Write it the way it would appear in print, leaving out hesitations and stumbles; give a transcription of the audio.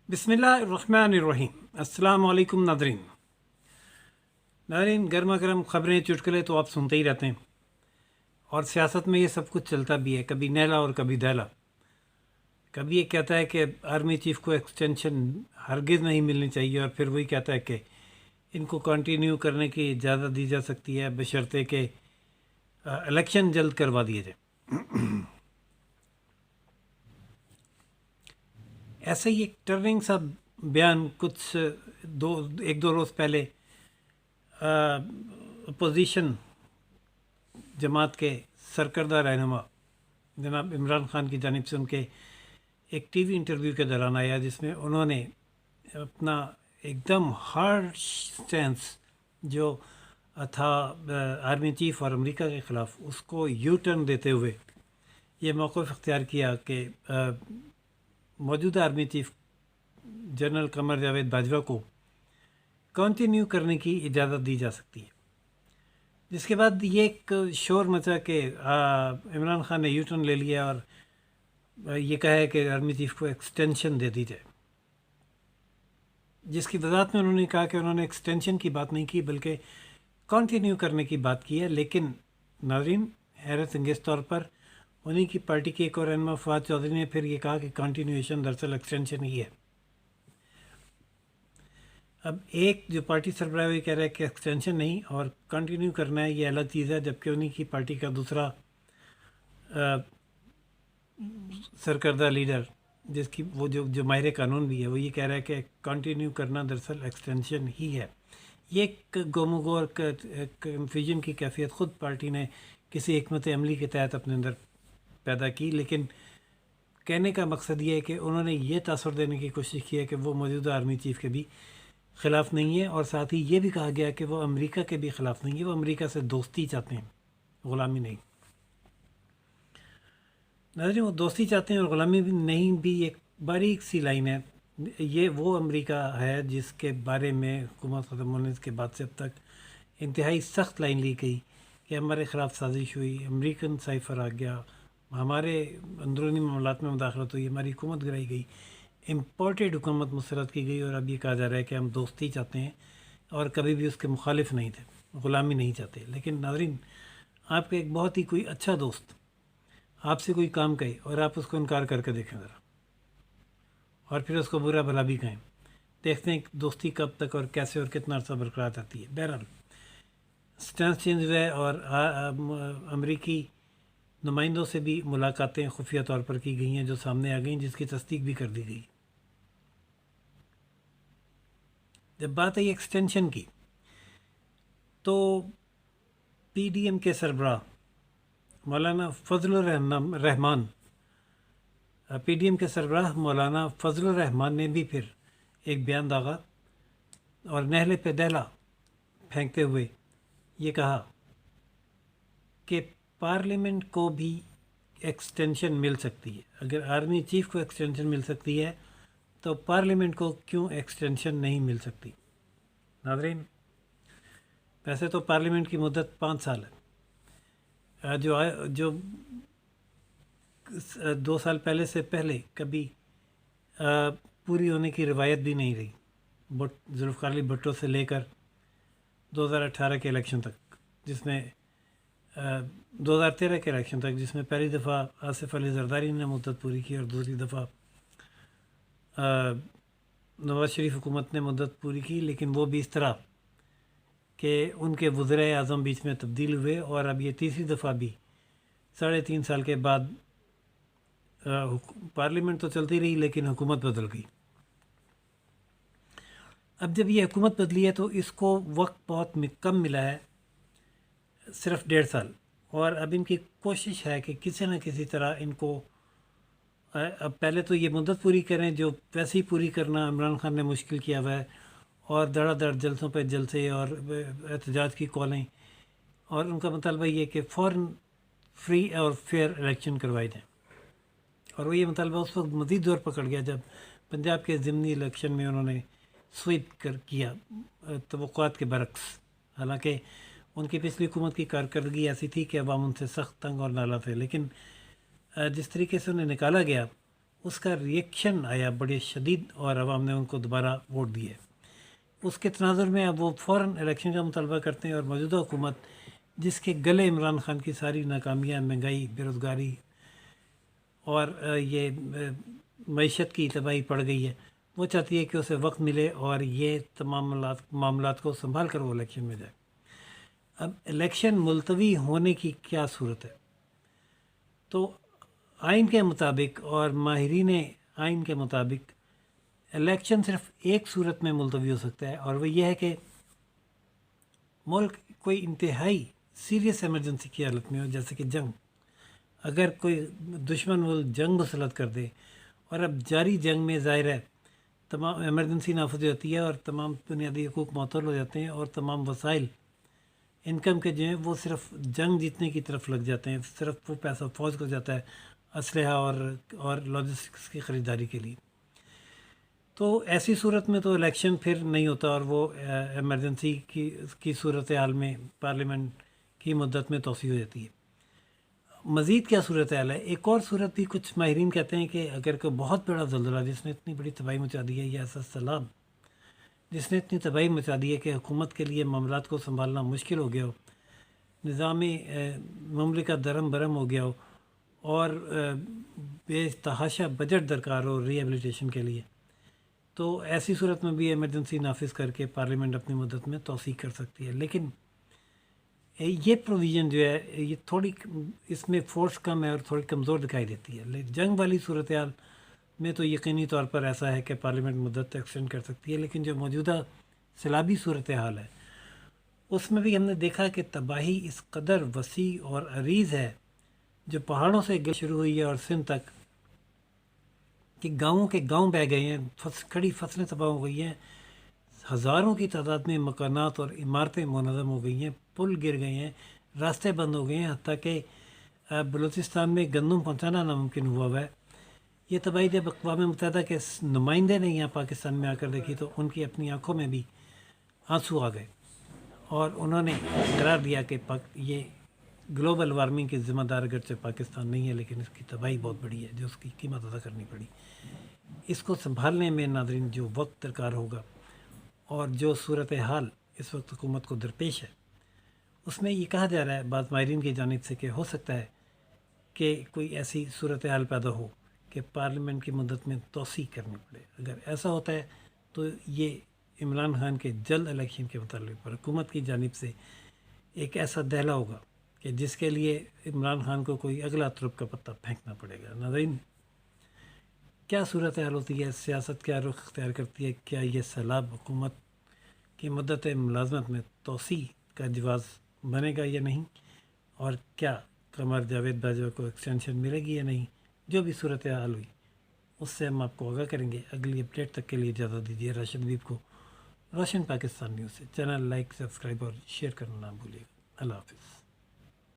بسم اللہ الرحمن الرحیم۔ السلام علیکم ناظرین، گرما گرم خبریں چٹکلے تو آپ سنتے ہی رہتے ہیں، اور سیاست میں یہ سب کچھ چلتا بھی ہے، کبھی نیلا اور کبھی دہلا۔ کبھی یہ کہتا ہے کہ آرمی چیف کو ایکسٹینشن ہرگز نہیں ملنی چاہیے، اور پھر وہی کہتا ہے کہ ان کو کنٹینیو کرنے کی اجازت دی جا سکتی ہے بشرطے کہ الیکشن جلد کروا دیے جائے۔ ایسا ہی ایک ٹرننگ سا بیان کچھ ایک دو روز پہلے اپوزیشن جماعت کے سرکردہ رہنما جناب عمران خان کی جانب سے ان کے ایک ٹی وی انٹرویو کے دوران آیا، جس میں انہوں نے اپنا ایک دم ہارڈ سٹینس جو تھا آرمی چیف اور امریکہ کے خلاف، اس کو یو ٹرن دیتے ہوئے یہ موقف اختیار کیا کہ موجودہ army chief general Qamar Javed Bajwa کو کنٹینیو کرنے کی اجازت دی جا سکتی ہے۔ جس کے بعد یہ ایک شور مچا کہ عمران خان نے یو ٹرن لے لیا اور یہ کہا ہے کہ آرمی چیف کو ایکسٹینشن دے دی جائے، جس کی وضاحت میں انہوں نے کہا کہ انہوں نے ایکسٹینشن کی بات نہیں کی بلکہ کنٹینیو کرنے کی بات کی ہے۔ لیکن ناظرین، حیرت انگیز طور پر انہی کی پارٹی کے ایک اور رہنما فواد چودھری نے پھر یہ کہا کہ کنٹینیویشن دراصل ایکسٹینشن ہی ہے۔ اب ایک جو پارٹی سربراہ یہ کہہ رہا ہے کہ ایکسٹینشن نہیں اور کنٹینیو کرنا ہے، یہ الگ چیز ہے، جبکہ انہی کی پارٹی کا دوسرا سرکردہ لیڈر، جس کی وہ جو ماہر قانون بھی ہے، وہ یہ کہہ رہا ہے کہ کنٹینیو کرنا دراصل ایکسٹینشن ہی ہے۔ یہ ایک گم و گور کنفیوژن کی کیفیت خود پارٹی نے کسی حکمت عملی کے تحت اپنے اندر پیدا کی، لیکن کہنے کا مقصد یہ ہے کہ انہوں نے یہ تاثر دینے کی کوشش کی ہے کہ وہ موجودہ آرمی چیف کے بھی خلاف نہیں ہے، اور ساتھ ہی یہ بھی کہا گیا کہ وہ امریکہ کے بھی خلاف نہیں ہے، وہ امریکہ سے دوستی چاہتے ہیں، غلامی نہیں۔ ناظرین، وہ دوستی چاہتے ہیں اور غلامی بھی نہیں، بھی ایک باریک سی لائن ہے۔ یہ وہ امریکہ ہے جس کے بارے میں حکومت ختم ہونے کے بعد سے اب تک انتہائی سخت لائن لی گئی کہ ہمارے خلاف سازش ہوئی، امریکن سائفر آ گیا، ہمارے اندرونی معاملات میں مداخلت ہوئی، ہماری حکومت گرائی گئی، امپورٹڈ حکومت مسرت کی گئی، اور اب یہ کہا جا رہا ہے کہ ہم دوستی چاہتے ہیں اور کبھی بھی اس کے مخالف نہیں تھے، غلامی نہیں چاہتے۔ لیکن ناظرین، آپ کا ایک بہت ہی کوئی اچھا دوست آپ سے کوئی کام کہے اور آپ اس کو انکار کر کے دیکھیں ذرا، اور پھر اس کو برا بھلا بھی کہیں، دیکھتے ہیں دوستی کب تک اور کیسے اور کتنا عرصہ برقرار رہتی ہے۔ بہرحال سٹینس چینج ہوا ہے، اور امریکی نمائندوں سے بھی ملاقاتیں خفیہ طور پر کی گئی ہیں جو سامنے آ گئیں، جس کی تصدیق بھی کر دی گئی۔ جب بات آئی ایکسٹینشن کی، تو پی ڈی ایم کے سربراہ مولانا فضل الرحمان پی ڈی ایم کے سربراہ مولانا فضل الرحمان نے بھی پھر ایک بیان داغا اور نہلے پہ دہلا پھینکتے ہوئے یہ کہا کہ پارلیمنٹ کو بھی ایکسٹینشن مل سکتی ہے۔ اگر آرمی چیف کو ایکسٹینشن مل سکتی ہے تو پارلیمنٹ کو کیوں ایکسٹینشن نہیں مل سکتی؟ ناظرین، ویسے تو پارلیمنٹ کی مدت 5 سال ہے، جو 2 سال پہلے سے پہلے کبھی پوری ہونے کی روایت بھی نہیں رہی، ذوالفقار علی بھٹو سے لے کر 2018 کے الیکشن تک، جس میں 2013 کے الیکشن تک، جس میں پہلی دفعہ آصف علی زرداری نے مدت پوری کی اور دوسری دفعہ نواز شریف حکومت نے مدت پوری کی، لیکن وہ بھی اس طرح کہ ان کے وزرائے اعظم بیچ میں تبدیل ہوئے، اور اب یہ تیسری دفعہ بھی 3.5 سال کے بعد پارلیمنٹ تو چلتی رہی لیکن حکومت بدل گئی۔ اب جب یہ حکومت بدلی ہے تو اس کو وقت بہت کم ملا ہے، صرف 1.5 سال، اور اب ان کی کوشش ہے کہ کسی نہ کسی طرح ان کو اب پہلے تو یہ مدت پوری کریں، جو ویسے ہی پوری کرنا عمران خان نے مشکل کیا ہوا ہے، اور دڑا دڑ جلسوں پہ جلسے اور احتجاج کی کالیں، اور ان کا مطالبہ یہ کہ فوراً فری اور فیئر الیکشن کروائے جائیں۔ اور وہ یہ مطالبہ اس وقت مزید زور پکڑ گیا جب پنجاب کے ضمنی الیکشن میں انہوں نے سویپ کیا توقعات کے برعکس، حالانکہ ان کی پچھلی حکومت کی کارکردگی ایسی تھی کہ عوام ان سے سخت تنگ اور نالا تھے، لیکن جس طریقے سے انہیں نکالا گیا اس کا ریئیکشن آیا بڑے شدید اور عوام نے ان کو دوبارہ ووٹ دیے۔ اس کے تناظر میں اب وہ فوراً الیکشن کا مطالبہ کرتے ہیں، اور موجودہ حکومت جس کے گلے عمران خان کی ساری ناکامیاں، مہنگائی، بے روزگاری اور یہ معیشت کی تباہی پڑ گئی ہے، وہ چاہتی ہے کہ اسے وقت ملے اور یہ تمام معاملات کو سنبھال کر وہ الیکشن میں جائے۔ اب الیکشن ملتوی ہونے کی کیا صورت ہے؟ تو آئین کے مطابق اور ماہرین آئین کے مطابق الیکشن صرف ایک صورت میں ملتوی ہو سکتا ہے، اور وہ یہ ہے کہ ملک کوئی انتہائی سیریس ایمرجنسی کی حالت میں ہو، جیسے کہ جنگ۔ اگر کوئی دشمن ملک جنگ مسلط کر دے، اور اب جاری جنگ میں ظاہر ہے تمام ایمرجنسی نافذ ہو جاتی ہے اور تمام بنیادی حقوق معطل ہو جاتے ہیں، اور تمام وسائل انکم کے جو ہیں وہ صرف جنگ جیتنے کی طرف لگ جاتے ہیں، صرف وہ پیسہ فوج کو جاتا ہے اسلحہ اور لاجسٹکس کی خریداری کے لیے۔ تو ایسی صورت میں تو الیکشن پھر نہیں ہوتا، اور وہ ایمرجنسی کی صورتحال میں پارلیمنٹ کی مدت میں توسیع ہو جاتی ہے۔ مزید کیا صورتحال ہے؟ ایک اور صورت بھی کچھ ماہرین کہتے ہیں کہ اگر کوئی بہت بڑا زلزلہ جس نے اتنی بڑی تباہی مچا دی ہے، یا ایسا سیلاب جس نے اتنی تباہی مچا دی ہے کہ حکومت کے لیے معاملات کو سنبھالنا مشکل ہو گیا ہو، نظام مملکت درم برم ہو گیا ہو، اور بے تحاشا بجٹ درکار ہو ری ایبلیٹیشن کے لیے، تو ایسی صورت میں بھی ایمرجنسی نافذ کر کے پارلیمنٹ اپنی مدت میں توسیع کر سکتی ہے۔ لیکن یہ پروویژن جو ہے یہ تھوڑی اس میں فورس کم ہے اور تھوڑی کمزور دکھائی دیتی ہے۔ جنگ والی صورتحال میں تو یقینی طور پر ایسا ہے کہ پارلیمنٹ مدت ایکسٹینڈ کر سکتی ہے، لیکن جو موجودہ سیلابی صورتحال ہے اس میں بھی ہم نے دیکھا کہ تباہی اس قدر وسیع اور عریض ہے، جو پہاڑوں سے شروع ہوئی ہے اور سندھ تک، کہ گاؤں کے گاؤں بہہ گئے ہیں، کھڑی فصلیں تباہ ہو گئی ہیں، ہزاروں کی تعداد میں مکانات اور عمارتیں منہدم ہو گئی ہیں، پل گر گئے ہیں، راستے بند ہو گئے ہیں، حتیٰ کہ بلوچستان میں گندم پہنچانا ناممکن ہوا ہے۔ یہ تباہی جب اقوام متحدہ کے نمائندے نے یہاں پاکستان میں آ کر دیکھی تو ان کی اپنی آنکھوں میں بھی آنسو آ گئے، اور انہوں نے قرار دیا کہ یہ گلوبل وارمنگ کی ذمہ دار اگرچہ پاکستان نہیں ہے، لیکن اس کی تباہی بہت بڑی ہے جو اس کی قیمت ادا کرنی پڑی۔ اس کو سنبھالنے میں ناظرین جو وقت درکار ہوگا اور جو صورتحال اس وقت حکومت کو درپیش ہے، اس میں یہ کہا جا رہا ہے بعض ماہرین کی جانب سے کہ ہو سکتا ہے کہ کوئی ایسی صورتحال پیدا ہو کہ پارلیمنٹ کی مدت میں توسیع کرنی پڑے۔ اگر ایسا ہوتا ہے تو یہ عمران خان کے جلد الیکشن کے متعلق پر حکومت کی جانب سے ایک ایسا دہلا ہوگا کہ جس کے لیے عمران خان کو کوئی اگلا ترپ کا پتہ پھینکنا پڑے گا۔ ناظرین، کیا صورتحال ہوتی ہے؟ سیاست کیا رخ اختیار کرتی ہے؟ کیا یہ سیلاب حکومت کی مدت ملازمت میں توسیع کا جواز بنے گا یا نہیں؟ اور کیا قمر جاوید باجوہ کو ایکسٹینشن ملے گی یا نہیں؟ جو بھی صورتحال ہوئی اس سے ہم آپ کو آگاہ کریں گے۔ اگلی اپڈیٹ تک کے لیے اجازت دیجیے راشد حبیب کو، روشن پاکستان نیوز سے۔ چینل لائک، سبسکرائب اور شیئر کرنا نہ بھولیے گا۔ اللہ حافظ۔